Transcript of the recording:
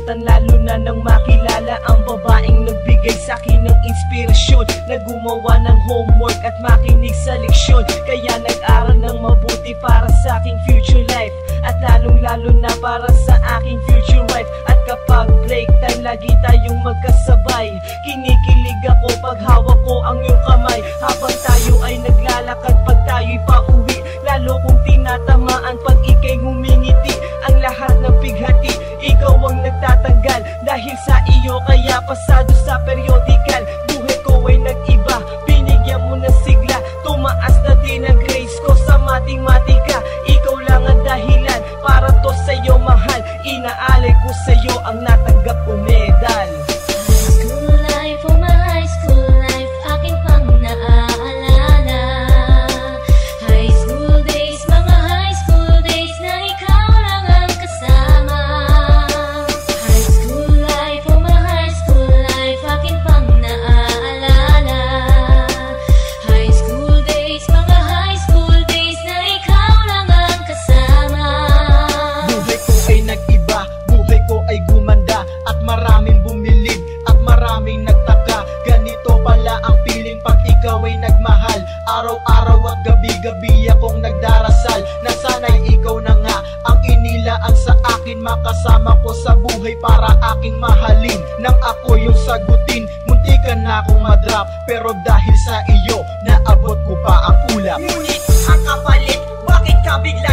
nasaktan lalo na nang makilala ang babaeng nagbigay sa'kin ng inspirasyon, na gumawa ng homework at makinig sa leksyon. Kaya nag-aral ng mabuti para sa aking future life, at lalong lalo na para sa aking future wife. At kapag break time lagi tayong magkasabay, kinikilig ako pag hawak ko ang iyong kamay, habang tayo ay naglalakad pag tayo'y pauwi. Lalo kong tinatamaan pag ika'y humingiti, ang lahat ng bighati ikaw ang nagtatanggal. Dahil sa iyo kaya pasado sa periodical, buhay ko ay nag-iba, binigyan mo ng sigla. Tumaas na din ang grades ko sa matematika, ikaw lang ang dahilan para to sa'yo mahal. Inaalay ko sa'yo ang natanggap kong medal. High school life, oh my high school life, aking pang naaalala. High school days, mga high school days na ikaw lang ang kasama. High school life, oh my high school life, aking pang naaalala. High school days, mga high school days na ikaw lang ang kasama. Buhay ko ay nag-iba, buhay ko ay gumanda, at maraming bumilib at maraming nagtaka. Ganito pala ang feeling pag ikaw ay nagmahal. Araw-araw at gabi-gabi akong nagdarasal na sana'y ikaw na nga ang inilaan sa akin, makasama ko sa buhay para aking mahalin. Nang ako yung sagutin, muntikan na akong madrop, pero dahil sa iyo naabot ko pa ang ulap. Ngunit ang kapalit, bakit ka bigla